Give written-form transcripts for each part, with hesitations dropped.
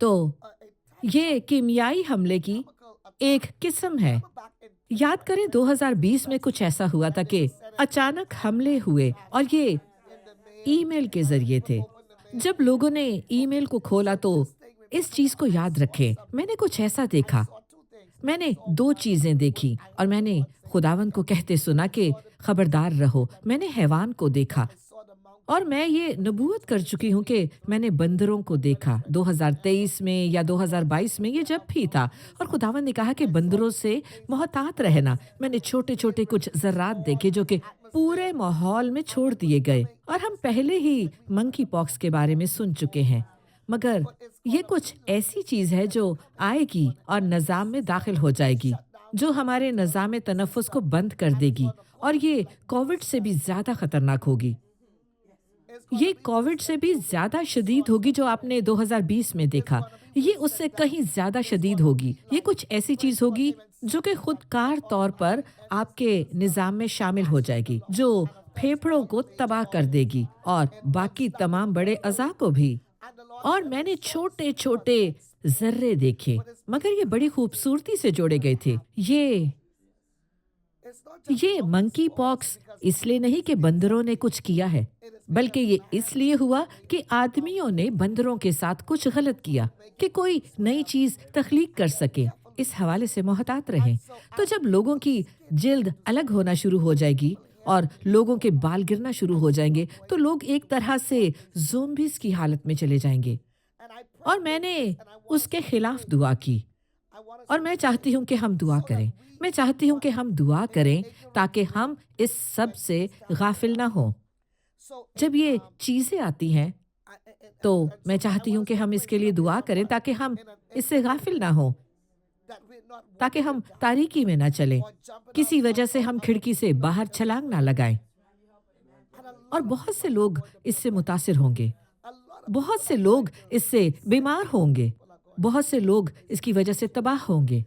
तो ये कीमियाई हमले की एक किस्म है। याद करें 2020 में कुछ ऐसा हुआ था कि अचानक हमले हुए और ये ईमेल के ज़रिए थे। जब लोगों ने ईमेल को खोला तो इस चीज़ को याद रखें, मैंने कुछ ऐसा देखा। मैंने 2 चीज़ें देखी और मैंने खुदावंद को कहते सुना कि खबरदार रहो। मैंने हैवान को देखा और मैं ये नबूवत कर चुकी हूँ कि मैंने बंदरों को देखा 2023 में या 2022 में, ये जब भी था। और खुदावंद ने कहा कि बंदरों से मोहतात रहना। मैंने छोटे-छोटे कुछ ज़र्रात देखे जो कि पूरे माहौल में छोड़ दिए गए और हम पहले ही मंकी पॉक्स के बारे में सुन चुके हैं। मगर ये कुछ ऐसी चीज़ है जो आएगी और निज़ाम में दाखिल हो जाएगी, जो हमारे निज़ाम तनफ़ुस को बंद कर देगी और ये कोविड से भी ज़्यादा खतरनाक होगी। ये कोविड से भी ज़्यादा शदीद होगी जो आपने 2020 में देखा। ये उससे कहीं ज़्यादा शदीद होगी। ये कुछ ऐसी चीज़ होगी जो कि खुदकार तौर पर आपके निज़ाम में शामिल हो जाएगी, जो फेफड़ों को तबाह कर देगी और बाकी तमाम बड़े अज़ा को भी। और मैंने छोटे-छोटे ज़र्रे देखे, मगर ये बड़ी खूबसूरती से जोड़े गए थे। ये मंकी पॉक्स इसलिए नहीं कि बंदरों ने कुछ किया है, बल्कि ये इसलिए हुआ कि आदमियों ने बंदरों के साथ कुछ गलत किया कि कोई नई चीज तख्लीक कर सके। इस हवाले से मोहतात रहें। तो जब लोगों की जिल्द अलग होना शुरू हो जाएगी और लोगों के बाल गिरना शुरू हो जाएंगे, तो लोग एक तरह से ज़ोंबीज़ की हालत में चले जाएंगे। और मैंने उसके खिलाफ दुआ की और मैं चाहती हूँ कि हम दुआ करें। मैं चाहती हूँ कि हम दुआ करें ताकि हम इस सब से गाफिल ना हों। जब ये चीज़ें आती हैं, तो मैं चाहती हूँ कि हम इसके लिए दुआ करें ताकि हम इससे गाफिल ना हों, ताकि हम तारीकी में ना चलें। किसी वजह से हम खिड़की से बाहर छलांग ना लगाएं। और बहुत से लोग इससे मुतासिर होंगे। बहुत से लोग इससे बीमार होंगे। बहुत से लोग इसकी वजह से तबाह होंगे।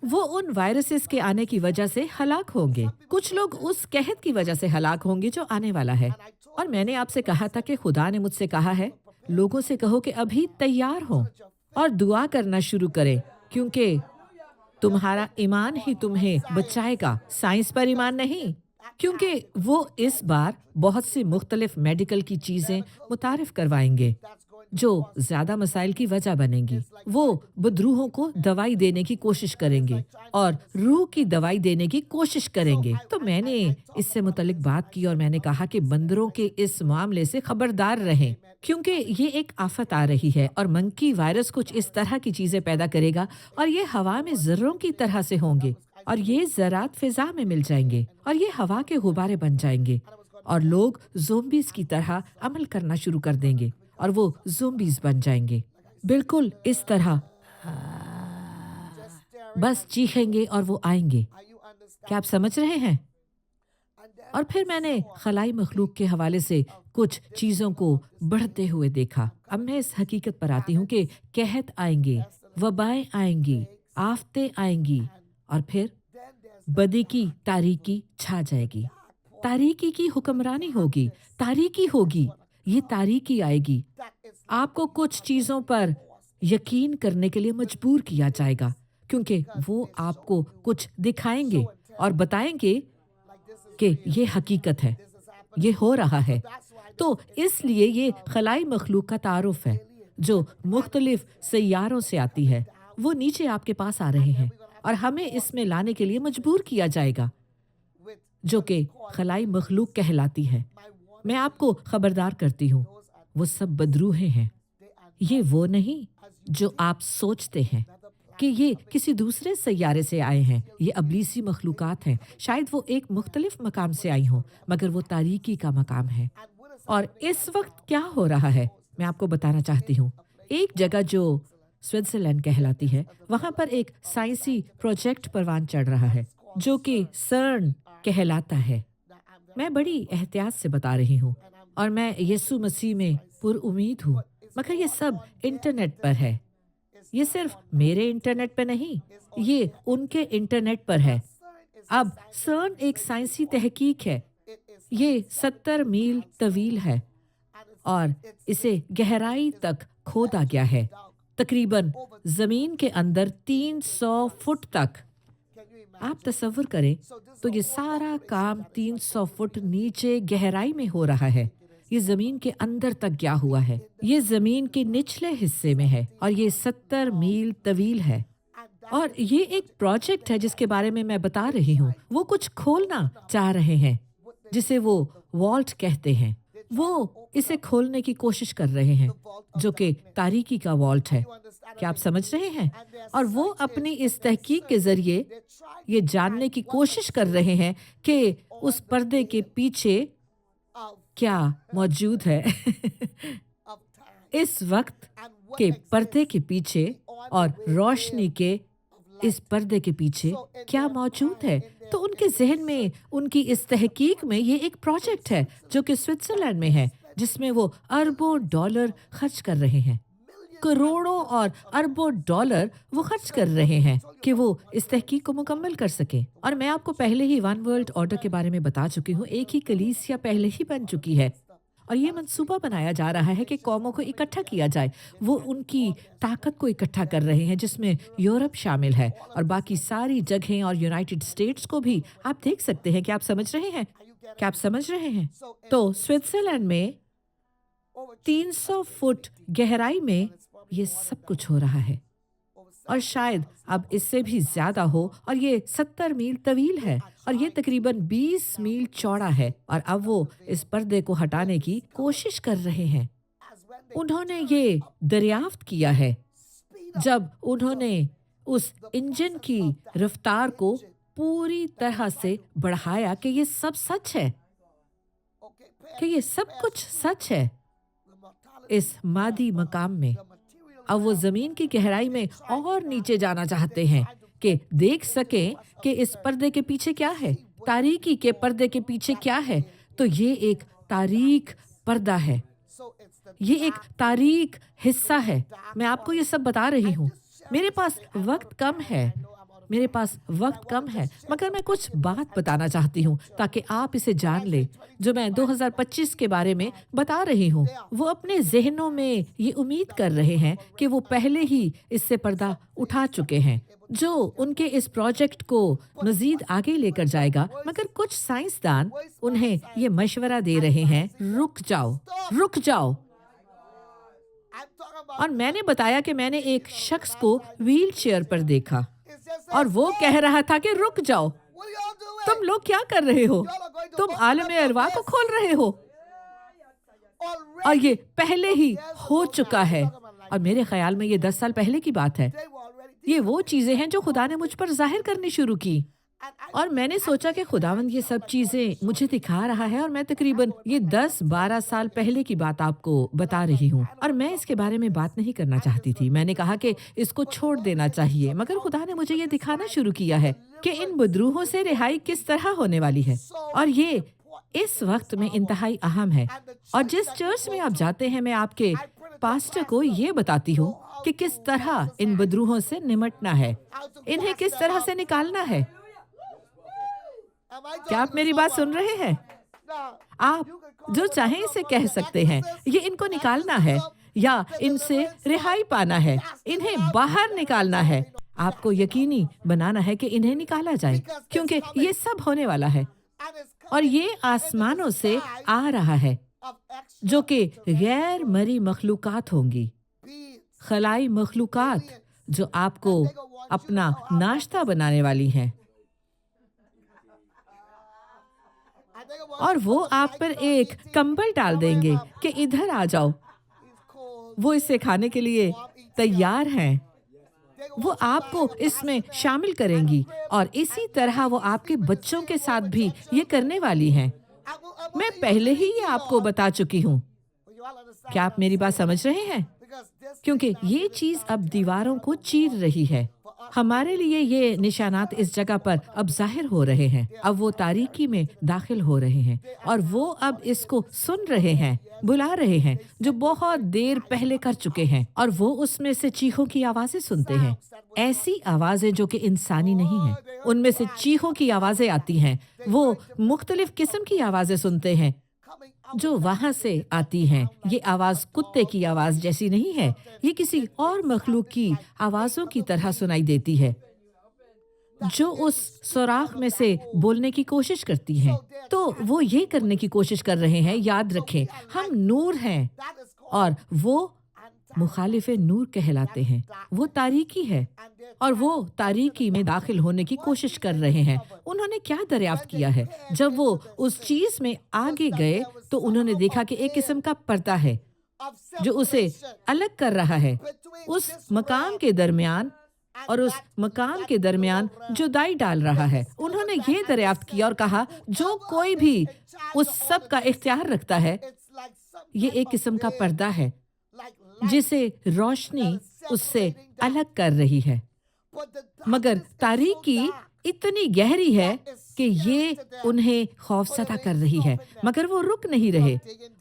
वो उन वायरसेस के आने की वजह से हलाक होंगे। कुछ लोग उस कहत की वजह से हलाक होंगे जो आने वाला है। और मैंने आपसे कहा था कि खुदा ने मुझसे कहा है, लोगों से कहो कि अभी तैयार हों और दुआ करना शुरू करें, क्योंकि तुम्हारा ईमान ही तुम्हें बचाएगा, साइंस पर ईमान नहीं। क्योंकि वो इस बार बहुत सी मुख्तलिफ मेडिकल की चीज़ें मुतारिफ करवाएंगे जो ज़्यादा मसाइल की वजह बनेंगी। वो बदरूहों को दवाई देने की कोशिश करेंगे और रूह की दवाई देने की कोशिश करेंगे। तो मैंने इससे मुतल्लिक बात की और मैंने कहा कि बंदरों के इस मामले से खबरदार रहें, क्योंकि ये एक आफत आ रही है और मंकी वायरस कुछ इस तरह की चीज़ें पैदा करेगा और ये हवा में ज़र्रों की तरह से होंगे और ये ज़रात फ़िज़ा में मिल जाएंगे और ये हवा के गुब्बारे बन जाएंगे और लोग ज़ोंबीज़ की तरह अमल करना शुरू कर देंगे और वो ज़ोंबीज़ बन जाएंगे। बिल्कुल इस तरह बस चीखेंगे और वो आएंगे। क्या आप समझ रहे हैं? और फिर मैंने खलाई मखलूक के हवाले से कुछ चीज़ों को बढ़ते हुए देखा। अब मैं इस हकीकत पर आती हूँ कि कहत आएंगे, वबाएं आएंगी, आफतें आएंगी और फिर बदी की तारीकी छा जाएगी। तारीकी की हुक्मरानी होगी, तारीकी होगी, ये तारीकी आएगी। आपको कुछ चीज़ों पर यकीन करने के लिए मजबूर किया जाएगा, क्योंकि वो आपको कुछ दिखाएंगे और बताएंगे कि ये हकीकत है, ये हो रहा है। तो इसलिए ये खलाई मखलूक का तारुफ है, जो मुख्तलिफ सैयारों से आती है। वो नीचे आपके पास आ रहे हैं और हमें इसमें लाने के लिए मजबूर किया जाएगा, जो कि खलाई मखलूक कहलाती है। मैं आपको खबरदार करती हूँ, वो सब बदरूहें हैं। ये वो नहीं जो आप सोचते हैं कि ये किसी दूसरे सैयारे से आए हैं। ये अबलीसी मखलूकात हैं। शायद वो एक मुख्तलिफ मकाम से आई हों, मगर वो तारीकी का मकाम है। और इस वक्त क्या हो रहा है, मैं आपको बताना चाहती हूँ। एक जगह जो स्विट्ज़रलैंड कहलाती है, वहाँ पर एक साइंसी प्रोजेक्ट परवान चढ़ रहा है, जो कि सर्न कहलाता है। मैं बड़ी एहतियात से बता रही हूँ और मैं यीशु मसीह में पुरउम्मीद हूँ, मगर ये सब इंटरनेट पर है। ये सिर्फ मेरे इंटरनेट पे नहीं, ये उनके इंटरनेट पर है। अब सर्न एक साइंसी तहकीक है। ये 70 मील तवील है और इसे गहराई तक खोदा गया है, तकरीबन जमीन के अंदर 300 फुट तक। आप तसव्वुर करें तो ये सारा काम 300 फुट नीचे गहराई में हो रहा है। ये जमीन के अंदर तक गया हुआ है। ये जमीन के निचले हिस्से में है और ये 70 मील तवील है। और ये एक प्रोजेक्ट है जिसके बारे में मैं बता रही हूँ। वो कुछ खोलना चाह रहे हैं जिसे वो वॉल्ट कहते हैं। वो इसे खोलने की कोशिश कर रहे हैं जो कि तारीकी का वॉल्ट है। क्या आप समझ रहे हैं? और वो अपनी इस तहकीक के जरिए ये जानने की कोशिश कर रहे हैं कि उस पर्दे के पीछे क्या मौजूद है। इस वक्त के पर्दे के पीछे और रोशनी के इस पर्दे के पीछे क्या मौजूद है। तो उनके जहन में, उनकी इस तहकीक में ये एक प्रोजेक्ट है जो कि स्विट्जरलैंड में है, जिसमें वो अरबों डॉलर खर्च कर रहे हैं। करोड़ों और अरबों डॉलर वो खर्च कर रहे हैं कि वो इस तहकीक को मुकम्मल कर सकें। और मैं आपको पहले ही वन वर्ल्ड ऑर्डर के बारे में बता चुकी हूँ। एक ही कलीसिया पहले ही बन चुकी है और ये मंसूबा बनाया जा रहा है कि कौमों को इकट्ठा किया जाए। वो उनकी ताकत को इकट्ठा कर रहे हैं जिसमें यूरोप शामिल है और बाकी सारी जगहें और यूनाइटेड स्टेट्स को भी आप देख सकते हैं। क्या आप समझ रहे हैं? क्या आप समझ रहे हैं? तो स्विट्जरलैंड में 300 फुट गहराई में ये सब कुछ हो रहा है और शायद अब इससे भी ज्यादा हो। और ये 70 मील तवील है और ये तकरीबन 20 मील चौड़ा है। और अब वो इस पर्दे को हटाने की कोशिश कर रहे हैं। उन्होंने ये दरियाफ्त किया है जब उन्होंने उस इंजन की रफ्तार को पूरी तरह से बढ़ाया कि ये सब सच है, कि ये सब कुछ सच है इस मादी मकाम में। अब वो जमीन की गहराई में और नीचे जाना चाहते हैं कि देख सकें कि इस पर्दे के पीछे क्या है, तारीकी के पर्दे के पीछे क्या है। तो ये एक तारीक पर्दा है, ये एक तारीक हिस्सा है। मैं आपको ये सब बता रही हूँ। मेरे पास वक्त कम है, मेरे पास वक्त कम है, मगर मैं कुछ बात बताना चाहती हूँ ताकि आप इसे जान ले। जो मैं 2025 के बारे में बता रही हूँ, वो अपने जहनों में ये उम्मीद कर रहे हैं कि वो पहले ही इससे पर्दा उठा चुके हैं, जो उनके इस प्रोजेक्ट को मजीद आगे लेकर जाएगा। मगर कुछ साइंसदान उन्हें ये मशवरा दे रहे हैं, रुक जाओ, रुक जाओ। और मैंने बताया कि मैंने एक शख्स को व्हील चेयर पर देखा और वो कह रहा था कि रुक जाओ, तुम लोग क्या कर रहे हो? तुम आलम अरवा को खोल रहे हो। और ये पहले ही हो चुका है और मेरे ख्याल में ये 10 साल पहले की बात है। ये वो चीजें हैं जो खुदा ने मुझ पर जाहिर करनी शुरू की और मैंने सोचा कि खुदावंद ये सब चीजें मुझे दिखा रहा है और मैं तकरीबन ये 10-12 साल पहले की बात आपको बता रही हूँ और मैं इसके बारे में बात नहीं करना चाहती थी। मैंने कहा कि इसको छोड़ देना चाहिए, मगर खुदा ने मुझे ये दिखाना शुरू किया है कि इन बदरूहों से रिहाई किस तरह होने वाली है और ये इस वक्त में इंतहाई अहम है। और जिस चर्च में आप जाते हैं, मैं आपके पास्टर को ये बताती हूँ कि किस तरह इन बदरूहों से निमटना है, इन्हें किस तरह से निकालना है। क्या आप मेरी बात सुन रहे हैं? आप जो चाहें इसे कह सकते हैं। ये इनको निकालना है या इनसे रिहाई पाना है, इन्हें बाहर निकालना है। आपको यकीनी बनाना है कि इन्हें निकाला जाए, क्योंकि ये सब होने वाला है और ये आसमानों से आ रहा है, जो कि गैर मरी मखलूकात होंगी, खलाई मखलूकात जो आपको अपना नाश्ता बनाने वाली हैं। और वो आप पर एक कंबल डाल देंगे कि इधर आ जाओ। वो इसे खाने के लिए तैयार हैं। वो आपको इसमें शामिल करेंगी और इसी तरह वो आपके बच्चों के साथ भी ये करने वाली हैं। मैं पहले ही ये आपको बता चुकी हूँ। क्या आप मेरी बात समझ रहे हैं? क्योंकि ये चीज अब दीवारों को चीर रही है। हमारे लिए ये निशानात इस जगह पर अब जाहिर हो रहे हैं। अब वो तारीकी में दाखिल हो रहे हैं और वो अब इसको सुन रहे हैं, बुला रहे हैं, जो बहुत देर पहले कर चुके हैं। और वो उसमें से चीखों की आवाजें सुनते हैं, ऐसी आवाजें जो कि इंसानी नहीं हैं। उनमें से चीखों की आवाजें आती हैं। वो मुख्तलिफ किस्म की आवाजें सुनते हैं, जो वहां से आती हैं, ये आवाज कुत्ते की आवाज जैसी नहीं है, ये किसी और मखलूक की आवाजों की तरह सुनाई देती है, जो उस सुराख में से बोलने की कोशिश करती हैं। तो वो ये करने की कोशिश कर रहे हैं, याद रखें, हम नूर हैं और वो मुखालिफ नूर कहलाते हैं। वो तारीकी है और वो तारीकी में दाखिल होने की कोशिश कर रहे हैं। उन्होंने क्या दरियाफ्त किया है? जब वो उस चीज में आगे गए तो उन्होंने देखा कि एक किस्म का पर्दा है जो उसे अलग कर रहा है, उस मकाम के दरमियान और उस मकाम के दरमियान जुदाई डाल रहा है। उन्होंने ये दरियाफ्त किया और कहा, जो कोई भी उस सब का इख्तियार रखता है, ये एक किस्म का पर्दा है जिसे रोशनी उससे अलग कर रही है। मगर तारीकी इतनी गहरी है कि ये उन्हें खौफसदा कर रही है, मगर वो रुक नहीं रहे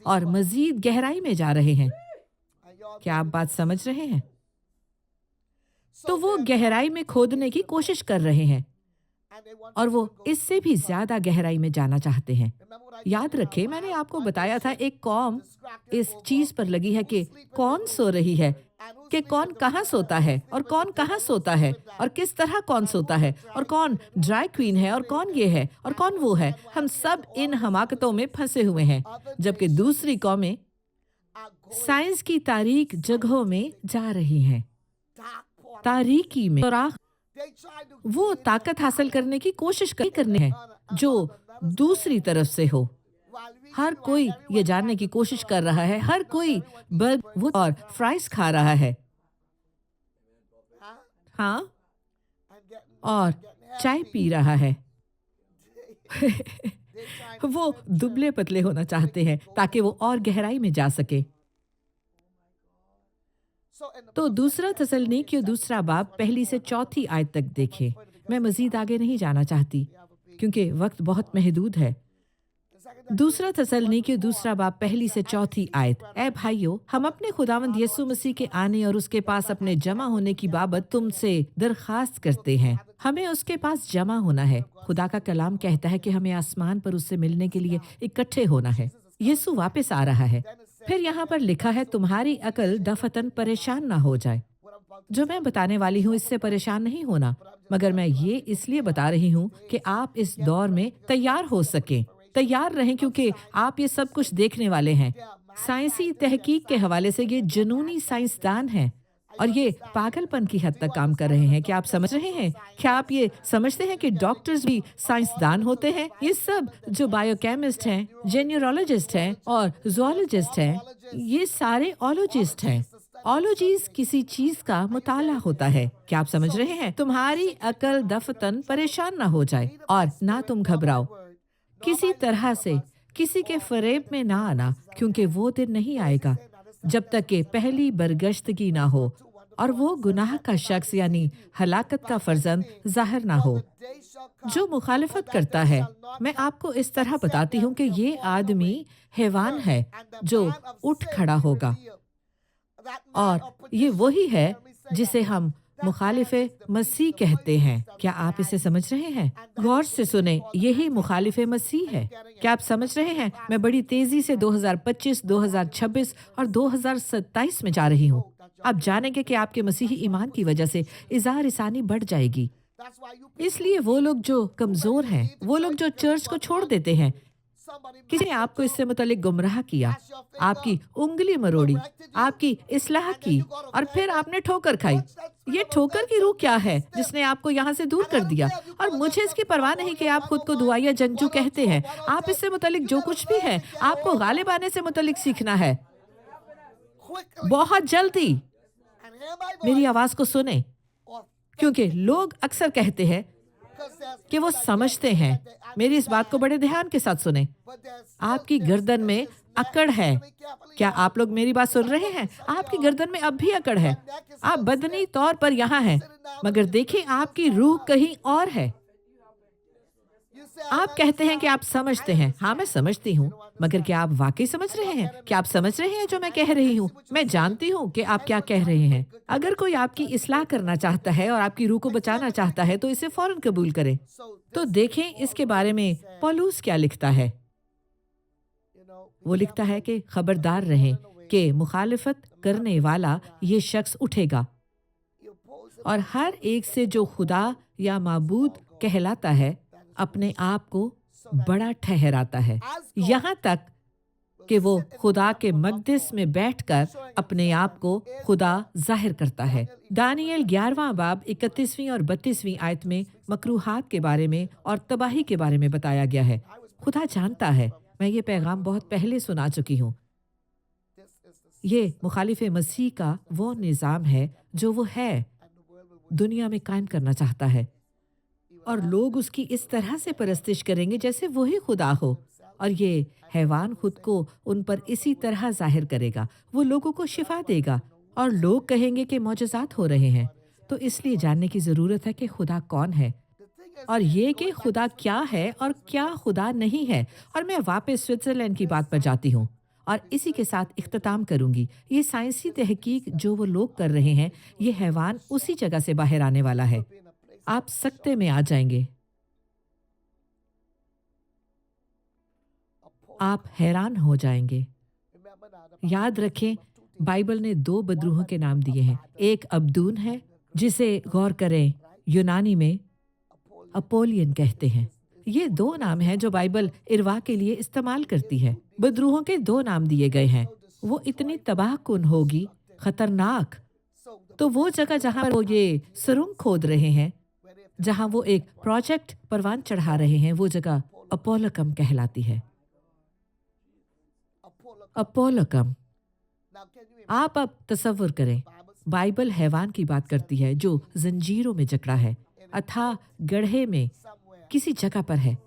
और मजीद गहराई में जा रहे हैं। क्या आप बात समझ रहे हैं? तो वो गहराई में खोदने की कोशिश कर रहे हैं और वो इससे भी ज्यादा गहराई में जाना चाहते हैं। याद रखें, मैंने आपको बताया था एक कौम इस चीज पर लगी है कि कौन सो रही है, कि कौन कहाँ सोता है और कौन कहाँ सोता है और किस तरह कौन सोता है और कौन ड्राई क्वीन है और कौन ये है और कौन वो है। हम सब इन हमाकतों में फंसे हुए हैं, जबकि दूसरी कौमें साइंस की तारीक जगहों में जा रही हैं, तारीकी में सुराख वो ताकत हासिल करने की कोशिश करने हैं जो दूसरी तरफ से हो। हर कोई ये जानने की कोशिश कर रहा है, हर कोई बर्गर और फ्राइज खा रहा है, हाँ, और चाय पी रहा है। वो दुबले पतले होना चाहते हैं ताकि वो और गहराई में जा सके। तो दूसरा थस्सलुनीकियों दूसरा बाब पहली से चौथी आयत तक देखें। मैं मजीद आगे नहीं जाना चाहती क्योंकि वक्त बहुत महदूद है। दूसरा थस्सलुनीकियों दूसरा बाब पहली से चौथी आयत। ऐ भाइयों, हम अपने खुदावंद यीशु मसीह के आने और उसके पास अपने जमा होने की बाबत तुमसे दरखास्त करते हैं। हमें उसके पास जमा होना है। खुदा का कलाम कहता है कि हमें आसमान पर उससे मिलने के लिए इकट्ठे होना है। यीशु वापस आ रहा है। फिर यहाँ पर लिखा है, तुम्हारी अकल दफतन परेशान ना हो जाए। जो मैं बताने वाली हूँ इससे परेशान नहीं होना, मगर मैं ये इसलिए बता रही हूँ कि आप इस दौर में तैयार हो सकें, तैयार रहें, क्योंकि आप ये सब कुछ देखने वाले हैं। साइंसी तहकीक के हवाले से ये जुनूनी साइंसदान हैं और ये पागलपन की हद तक काम कर रहे हैं। क्या आप समझ रहे हैं? क्या आप ये समझते हैं कि डॉक्टर्स भी साइंसदान होते हैं? ये सब जो बायोकेमिस्ट हैं, जेन्यूरोलॉजिस्ट हैं और ज़ूलॉजिस्ट हैं, ये सारे ओलॉजिस्ट हैं। ओलॉजीज किसी चीज का मुताला होता है। क्या आप समझ रहे हैं? तुम्हारी अकल दफतन परेशान ना हो जाए और ना तुम घबराओ। किसी तरह से किसी के फरेब में ना आना, क्योंकि वो दिन नहीं आएगा जब तक कि पहली बरगश्तगी ना हो और वो गुनाह का शख्स यानी हलाकत का फर्जंद जाहिर ना हो जो मुखालिफत करता है। मैं आपको इस तरह बताती हूँ कि ये आदमी हैवान है जो उठ खड़ा होगा, और ये वही है जिसे हम मुखालिफे मसीह कहते हैं। क्या आप इसे समझ रहे हैं? गौर से सुने, यही मुखालिफे मसीह है। क्या आप समझ रहे हैं? मैं बड़ी तेजी से 2025, 2026 और 2027 में जा रही हूँ। आप जानेंगे कि आपके मसीही ईमान की वजह से इज़ार इसानी बढ़ जाएगी। इसलिए वो लोग जो कमजोर हैं, वो लोग जो चर्च को छोड़ देते हैं, किसी ने आपको इससे मुतालिक गुमराह किया, आपकी उंगली मरोड़ी, आपकी इस्लाह की और फिर आपने ठोकर खाई। ये ठोकर की रूह क्या है जिसने आपको यहाँ से दूर कर दिया? और मुझे इसकी परवाह नहीं कि आप खुद को दुआया जंगजू कहते हैं। आप इससे मुतालिक जो कुछ भी है, आपको गालिब आने से मुतालिक सीखना है, बहुत जल्दी। मेरी आवाज को सुने, क्योंकि लोग अक्सर कहते हैं कि वो समझते हैं। मेरी इस बात को बड़े ध्यान के साथ सुने। आपकी गर्दन में अकड़ है। क्या आप लोग मेरी बात सुन रहे हैं? आपकी गर्दन में अब भी अकड़ है। आप बदनी तौर पर यहाँ हैं, मगर देखें आपकी रूह कहीं और है। आप कहते हैं कि आप समझते हैं। हाँ, मैं समझती हूँ, मगर क्या आप वाकई समझ रहे हैं? क्या आप समझ रहे हैं जो मैं कह रही हूँ? मैं जानती हूँ कि आप क्या कह रहे हैं। अगर कोई आपकी इस्लाह करना चाहता है और आपकी रूह को बचाना चाहता है तो इसे फौरन कबूल करें। तो देखें इसके बारे में पौलुस क्या लिखता है। वो लिखता है कि खबरदार रहें कि मुखालिफत करने वाला ये शख्स उठेगा और हर एक से जो खुदा या माबूद कहलाता है अपने आप को बड़ा ठहराता है, यहाँ तक कि वो खुदा के मक़दिस में बैठकर अपने आप को खुदा ज़ाहिर करता है। दानियल 11वां बाब 31वीं और 32वीं आयत में मकरूहात के बारे में और तबाही के बारे में बताया गया है। खुदा जानता है, मैं ये पैगाम बहुत पहले सुना चुकी हूँ। ये मुखालिफ मसीह का वो निज़ाम है जो वो है दुनिया में कायम करना चाहता है, और लोग उसकी इस तरह से परस्तिश करेंगे जैसे वही खुदा हो, और ये हैवान खुद को उन पर इसी तरह जाहिर करेगा। वो लोगों को शिफा देगा और लोग कहेंगे कि मौजज़ात हो रहे हैं। तो इसलिए जानने की ज़रूरत है कि खुदा कौन है, और ये कि खुदा क्या है और क्या खुदा नहीं है। और मैं वापस स्विट्ज़रलैंड की बात पर जाती हूँ और इसी के साथ इख्तिताम करूँगी। ये साइंसी तहकीक जो वो लोग कर रहे हैं, ये हैवान उसी जगह से बाहर आने वाला है। आप सकते में आ जाएंगे। आप हैरान हो जाएंगे। याद रखें, बाइबल ने दो बदरूहों के नाम दिए हैं। एक अब्दून है, जिसे गौर करें यूनानी में अपोलियन कहते हैं। ये दो नाम हैं जो बाइबल इरवा के लिए इस्तेमाल करती है। बदरूहों के दो नाम दिए गए हैं। वो इतनी तबाहकुन होगी, खतरनाक। तो वो जगह जहाँ पर वो ये सुरंग खोद रहे हैं, जहाँ वो एक प्रोजेक्ट परवान चढ़ा रहे हैं, वो जगह अपोलोकम कहलाती है। अपोलोकम। आप अब तसव्वुर करें, बाइबल हैवान की बात करती है जो जंजीरों में जकड़ा है, अथाह गड्ढे में किसी जगह पर है,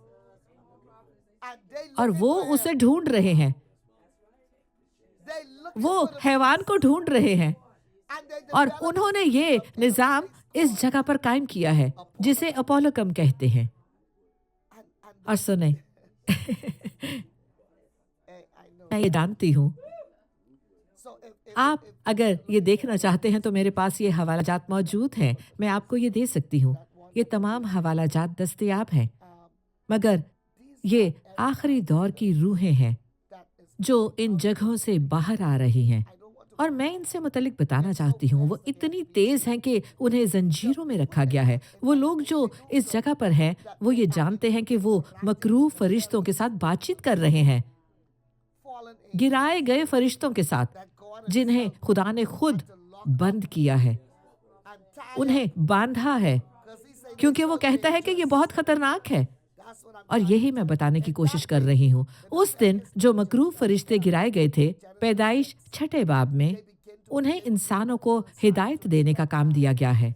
और वो उसे ढूंढ रहे हैं। वो हैवान को ढूंढ रहे हैं, और उन्होंने ये निज़ाम इस जगह पर कायम किया है जिसे अपोलोकम कहते हैं। और सुने, मैं ये जानती हूँ, आप अगर ये देखना चाहते हैं तो मेरे पास ये हवालाजात मौजूद हैं, मैं आपको ये दे सकती हूँ। ये तमाम हवालाजात दस्तयाब हैं, मगर ये आखिरी दौर की रूहें हैं जो इन जगहों से बाहर आ रही हैं, और मैं इनसे मुतल्लिक बताना चाहती हूँ। वो इतनी तेज़ हैं कि उन्हें जंजीरों में रखा गया है। वो लोग जो इस जगह पर हैं, वो ये जानते हैं कि वो मकरूह फरिश्तों के साथ बातचीत कर रहे हैं, गिराए गए फरिश्तों के साथ, जिन्हें खुदा ने खुद बंद किया है, उन्हें बांधा है, क्योंकि वो कहता है कि ये बहुत खतरनाक है। और यही मैं बताने की कोशिश कर रही हूँ। उस दिन जो मकरूह फरिश्ते गिराए गए थे, पैदाइश 6 बाब में, उन्हें इंसानों को हिदायत देने का काम दिया गया है,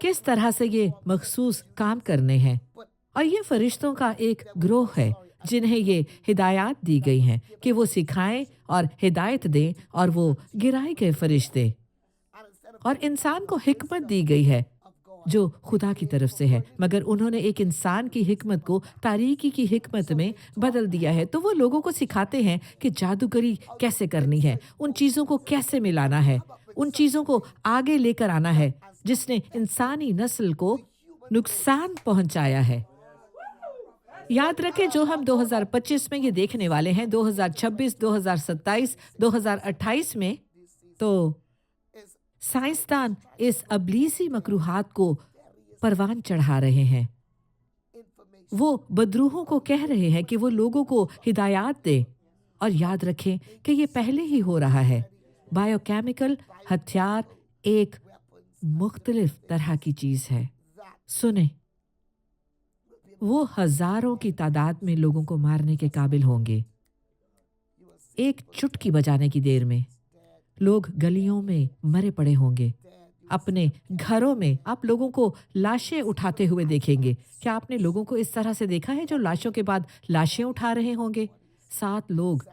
किस तरह से ये मखसूस काम करने हैं। और ये फरिश्तों का एक ग्रोह है जिन्हें ये हिदायत दी गई हैं कि वो सिखाएं और हिदायत दें, और वो गिराए गए फरिश्ते। और इंसान को हिकमत दी गई है जो खुदा की तरफ से है, मगर उन्होंने एक इंसान की हिकमत को तारीकी की हिकमत में बदल दिया है। तो वो लोगों को सिखाते हैं कि जादूगरी कैसे करनी है, उन चीज़ों को कैसे मिलाना है, उन चीज़ों को आगे लेकर आना है जिसने इंसानी नस्ल को नुकसान पहुंचाया है। याद रखें, जो हम 2025 में ये देखने वाले हैं, 2026, 2027, 2028 में, तो साइंसदान इस अबलीसी मकरूहात को परवान चढ़ा रहे हैं। वो बदरूहों को कह रहे हैं कि वो लोगों को हिदायत दें, और याद रखें कि ये पहले ही हो रहा है। बायोकेमिकल हथियार एक मुख्तलिफ तरह की चीज़ है। सुने, वो हजारों की तादाद में लोगों को मारने के काबिल होंगे। एक चुटकी बजाने की देर में लोग गलियों में मरे पड़े होंगे। अपने घरों में आप लोगों को लाशें उठाते हुए देखेंगे। क्या आपने लोगों को इस तरह से देखा है जो लाशों के बाद लाशें उठा रहे होंगे? 7 लोग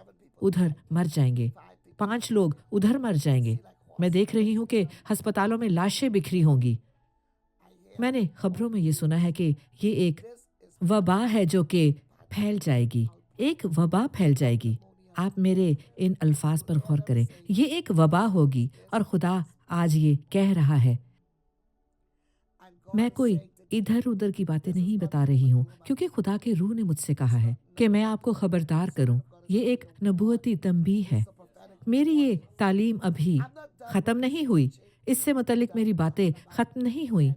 उधर मर जाएंगे, 5 लोग उधर मर जाएंगे। मैं देख रही हूँ कि अस्पतालों में लाशें बिखरी होंगी। मैंने खबरों में ये सुना है कि ये एक वबा है जो कि फैल जाएगी। एक वबा फैल जाएगी। आप मेरे इन अल्फाज पर गौर करें, ये एक वबा होगी, और खुदा आज ये कह रहा है। मैं कोई इधर उधर की बातें नहीं बता रही हूँ, क्योंकि खुदा के रूह ने मुझसे कहा है कि मैं आपको खबरदार करूँ। ये एक नबूवती तंबीह है। मेरी ये तालीम अभी ख़त्म नहीं हुई, इससे मुतल्लिक मेरी बातें ख़त्म नहीं हुई।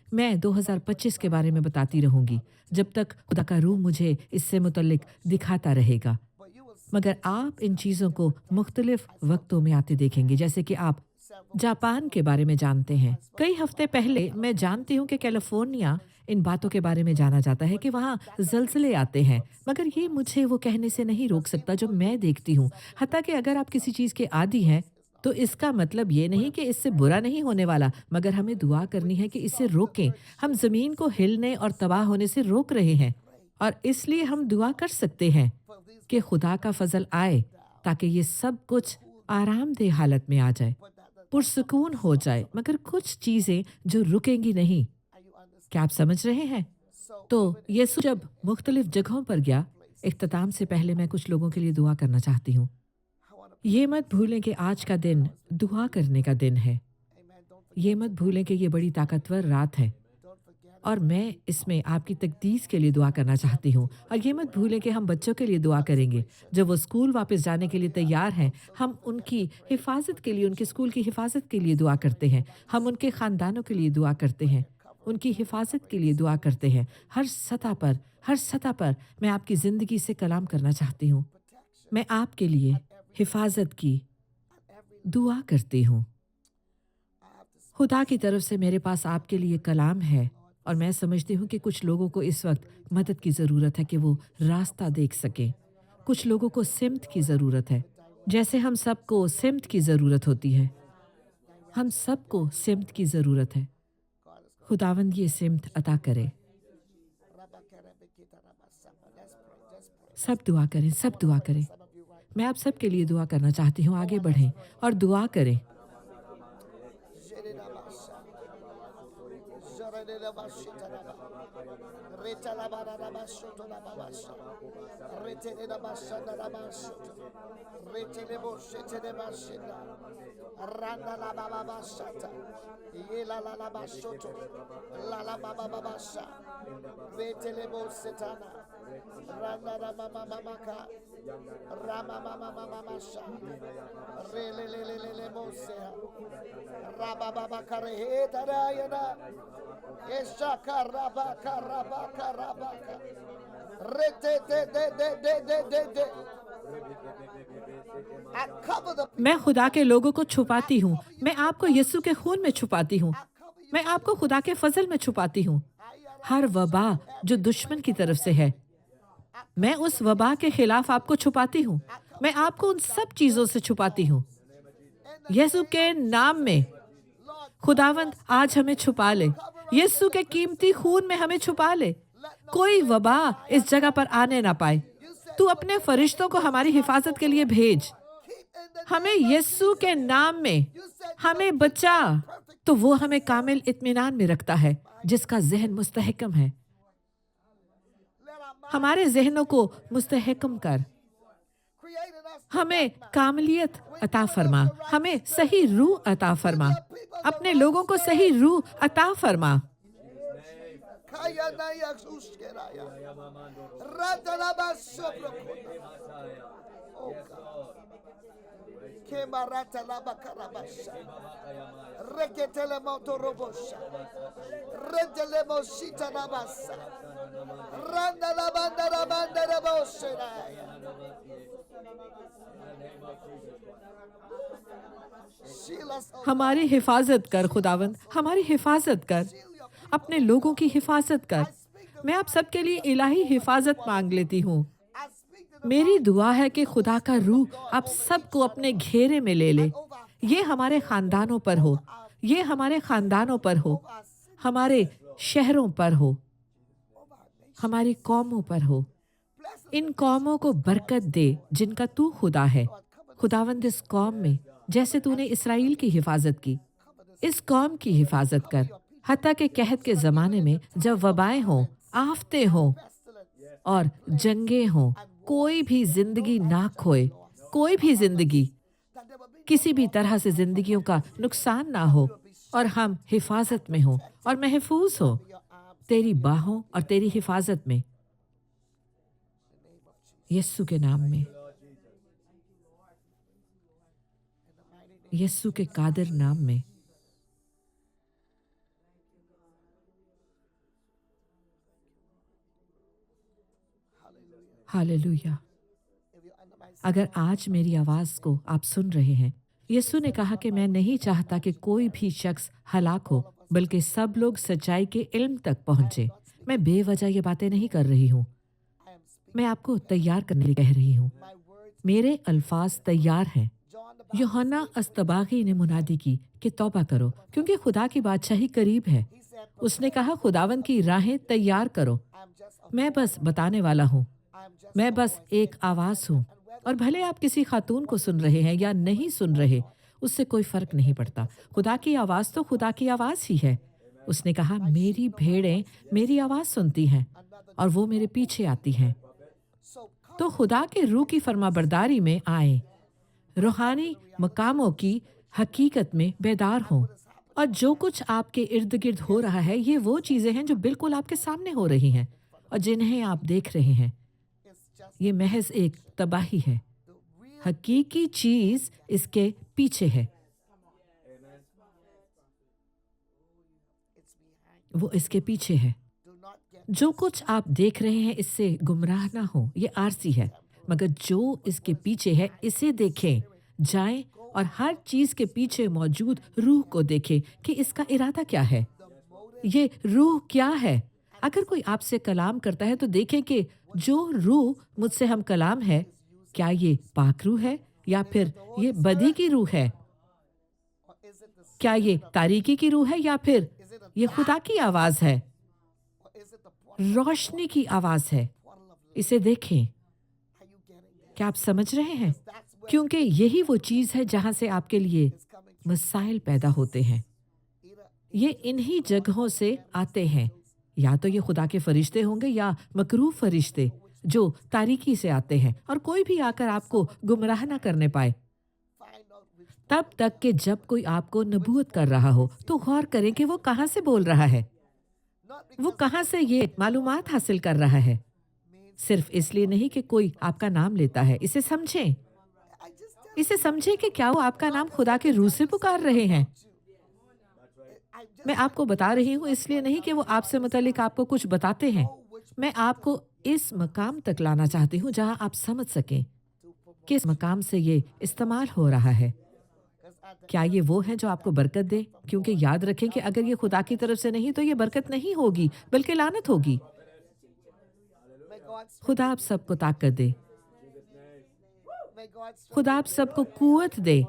मैं 2025 के बारे में बताती रहूँगी, जब तक खुदा का रूह मुझे इससे मुतल्लिक दिखाता रहेगा। मगर आप इन चीज़ों को मुख्तलिफ वक्तों में आते देखेंगे, जैसे कि आप जापान के बारे में जानते हैं। कई हफ्ते पहले मैं जानती हूँ कि कैलिफोर्निया इन बातों के बारे में जाना जाता है कि वहाँ ज़लज़ले आते हैं, मगर ये मुझे वो कहने से नहीं रोक सकता जो मैं देखती हूँ। हत्ता कि अगर आप किसी चीज़ के आदी हैं, तो इसका मतलब ये नहीं कि इससे बुरा नहीं होने वाला, मगर हमें दुआ करनी है कि इसे रोकें। हम ज़मीन को हिलने और तबाह होने से रोक रहे हैं, और इसलिए हम दुआ कर सकते हैं कि खुदा का फजल आए, ताकि ये सब कुछ आरामदेह हालत में आ जाए, पुरसुकून हो जाए। मगर कुछ चीज़ें जो रुकेंगी नहीं। क्या आप समझ रहे हैं? तो यीशु जब मुख्तलिफ जगहों पर गया, इख्तिताम से पहले मैं कुछ लोगों के लिए दुआ करना चाहती हूँ। ये मत भूलें कि आज का दिन दुआ करने का दिन है। ये मत भूलें कि ये बड़ी ताकतवर रात है, और मैं इसमें आपकी तकदीस के लिए दुआ करना चाहती हूँ। और ये मत भूलें कि हम बच्चों के लिए दुआ करेंगे। जब वो स्कूल वापस जाने के लिए तैयार हैं, हम उनकी हिफाजत के लिए, उनके स्कूल की हिफाजत के लिए दुआ करते हैं। हम उनके ख़ानदानों के लिए दुआ करते हैं, उनकी हिफाजत के लिए दुआ करते हैं। हर सतह पर मैं आपकी ज़िंदगी से कलाम करना चाहती हूँ। मैं आपके लिए हिफाजत की दुआ करती हूँ। खुदा की तरफ से मेरे पास आपके लिए कलाम है, और मैं समझती हूँ कि कुछ लोगों को इस वक्त मदद की ज़रूरत है कि वो रास्ता देख सकें। कुछ लोगों को सिमत की ज़रूरत है, जैसे हम सबको सिमत की ज़रूरत होती है। हम सबको सिमत की ज़रूरत है। खुदावंद ये सिमत अता करे। सब दुआ करें, सब दुआ करें। मैं आप सबके लिए दुआ करना चाहती हूँ। आगे बढ़ें और दुआ करें। Randa la baba bashata, yela la la bashoto, la la baba babasha, retelebo setana, randa la mama mamaka, rama mama mama masha, relelelele mosea, raba baba kareheta rayana, eshaka rabaka rabaka rabaka, rete de. मैं खुदा के लोगों को छुपाती हूँ। मैं आपको यीशु के खून में छुपाती हूँ। मैं आपको खुदा के फजल में छुपाती हूँ। हर वबा जो दुश्मन की तरफ से है, मैं उस वबा के खिलाफ आपको छुपाती हूँ। मैं आपको उन सब चीज़ों से छुपाती हूँ। यीशु के नाम में खुदावंद आज हमें छुपा ले। यीशु के कीमती खून में हमें छुपा ले। कोई वबा इस जगह पर आने ना पाए। तू अपने फरिश्तों को हमारी हिफाजत के लिए भेज। हमें यीशु के नाम में हमें बचा, तो वो हमें कामिल इत्मीनान में रखता है, जिसका ज़हन मुस्तहकम है। हमारे ज़हनों को मुस्तहकम कर। हमें कामलियत अता फरमा। हमें सही रूह अता फरमा। अपने लोगों को सही रूह अता फरमा। Kemarata la bakarabasha. Reketele motorobosha. Rendele moshita la basa. Randa la banda la boshena. हमारी हिफाजत कर खुदावंद, हमारी हिफाजत कर। अपने लोगों की हिफाजत कर। मैं आप सबके लिए इलाही हिफाजत मांग लेती हूँ। मेरी दुआ है कि खुदा का रूह आप सबको अपने घेरे में ले ले। ये हमारे खानदानों पर हो, ये हमारे खानदानों पर हो, हमारे शहरों पर हो, हमारी कौमों पर हो। इन कौमों को बरकत दे जिनका तू खुदा है। खुदावंद इस कौम में जैसे तूने इसराइल की हिफाजत की, इस कौम की हिफाजत कर। हत्ता के कहत के ज़माने में जब वबाएं हों, आफतें हों और जंगें हों, कोई भी जिंदगी ना खोए। कोई भी जिंदगी, किसी भी तरह से जिंदगियों का नुकसान ना हो, और हम हिफाजत में हों और महफूज हो तेरी बाहों और तेरी हिफाजत में, यीशु के नाम में। यीशु के कादिर नाम में। हालेलुया। अगर आज मेरी आवाज को आप सुन रहे हैं, यीशु ने कहा कि मैं नहीं चाहता कि कोई भी शख्स हलाक हो, बल्कि सब लोग सच्चाई के इल्म तक पहुंचे। मैं बेवजह ये बातें नहीं कर रही हूँ, मैं आपको तैयार करने के लिए कह रही हूँ। मेरे अल्फाज तैयार हैं। यूहन्ना अस्तबागी ने मुनादी की कि तौबा करो, क्योंकि खुदा की बादशाही करीब है। उसने कहा, खुदावन की राहें तैयार करो। मैं बस बताने वाला हूँ, मैं बस एक आवाज़ हूँ, और भले आप किसी खातून को सुन रहे हैं या नहीं सुन रहे, उससे कोई फर्क नहीं पड़ता। खुदा की आवाज़ तो खुदा की आवाज़ ही है। उसने कहा, मेरी भेड़ें मेरी आवाज़ सुनती हैं और वो मेरे पीछे आती हैं। तो खुदा के रूह की फरमाबरदारी में आए, रूहानी मकामों की हकीकत में बेदार हों। और जो कुछ आपके इर्द गिर्द हो रहा है, ये वो चीज़ें हैं जो बिल्कुल आपके सामने हो रही हैं और जिन्हें आप देख रहे हैं। ये महज एक तबाही है। हकीकी चीज़ इसके पीछे है, वो इसके पीछे है। जो कुछ आप देख रहे हैं, इससे गुमराह ना हो, ये आरसी है। मगर जो इसके पीछे है, इसे देखें। जाएं और हर चीज़ के पीछे मौजूद रूह को देखें कि इसका इरादा क्या है। ये रूह क्या है? अगर कोई आपसे कलाम करता है तो देखें कि जो रूह मुझसे हम कलाम है, क्या ये पाक रूह है या फिर ये बदी की रूह है? क्या ये तारीकी की रूह है या फिर ये खुदा की आवाज़ है, रोशनी की आवाज़ है? इसे देखें। क्या आप समझ रहे हैं? क्योंकि यही वो चीज़ है जहाँ से आपके लिए मसाइल पैदा होते हैं। ये इन्हीं जगहों से आते हैं। या तो ये खुदा के फरिश्ते होंगे या मकरूह फरिश्ते जो तारीकी से आते हैं, और कोई भी आकर आपको गुमराह ना करने पाए। तब तक कि जब कोई आपको नबूवत कर रहा हो तो गौर करें कि वो कहाँ से बोल रहा है, वो कहाँ से ये मालूमात हासिल कर रहा है। सिर्फ इसलिए नहीं कि कोई आपका नाम लेता है। इसे समझें, इसे समझें कि क्या वो आपका नाम खुदा के रूह से पुकार रहे हैं। मैं आपको बता रही हूँ इसलिए नहीं कि वो आपसे मुतल्लिक आपको कुछ बताते हैं। मैं आपको इस मकाम तक लाना चाहती हूँ जहाँ आप समझ सकें किस मकाम से ये इस्तेमाल हो रहा है। क्या ये वो है जो आपको बरकत दे? क्योंकि याद रखें कि अगर ये खुदा की तरफ से नहीं तो ये बरकत नहीं होगी, बल्कि लानत होगी। खुदा आप सबको ताकत दे, खुदा आप सबको कुव्वत दे,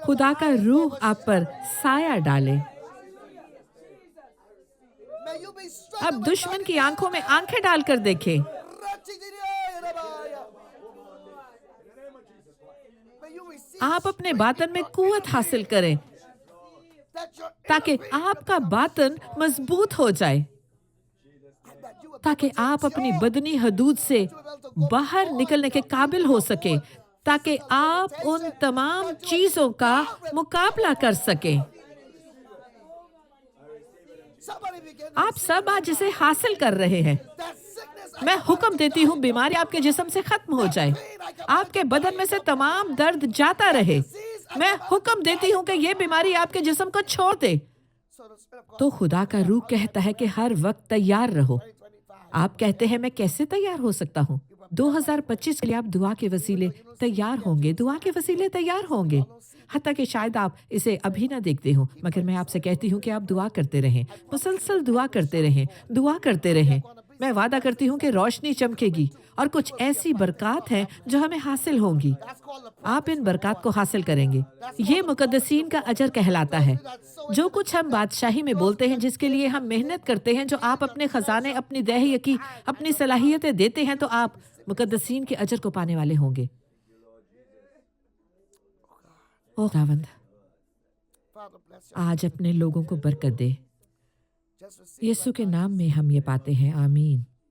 खुदा का रूह आप पर साया डाले। अब दुश्मन की आंखों में आंखें डालकर देखें। आप अपने बातन में कुव्वत हासिल करें ताकि आपका बातन मजबूत हो जाए, ताकि आप अपनी बदनी हदूद से बाहर निकलने के काबिल हो सके, ताकि आप उन तमाम चीजों का मुकाबला कर सकें। आप सब आज इसे हासिल कर रहे हैं। मैं हुक्म देती हूँ बीमारी आपके जिस्म से खत्म हो जाए, आपके बदन में से तमाम दर्द जाता रहे। मैं हुक्म देती हूँ कि ये बीमारी आपके जिस्म को छोड़ दे। तो खुदा का रूह कहता है कि हर वक्त तैयार रहो। आप कहते हैं मैं कैसे तैयार हो सकता हूँ? 2025 के लिए आप दुआ के वसीले तैयार होंगे, दुआ के वसीले तैयार होंगे। हत्ता कि शायद आप इसे अभी ना देखते हो, मगर मैं आपसे कहती हूँ कि आप दुआ करते रहें, मुसलसल दुआ करते रहें, दुआ करते रहें। मैं वादा करती हूँ कि रोशनी चमकेगी और कुछ ऐसी बरक़ात हैं जो हमें हासिल होंगी। आप इन बरक़ात को हासिल करेंगे। ये मुक़द्दसीन का अजर कहलाता है। जो कुछ हम बादशाही में बोलते हैं, जिसके लिए हम मेहनत करते हैं, जो आप अपने खजाने, अपनी दहयकी, अपनी सलाहियतें देते हैं, तो आप मुक़द्दसीन के अजर को पाने वाले होंगे। ओ खुदावंद, आज अपने लोगों को बरकत दे। यीशु के नाम में हम ये पाते हैं, आमीन।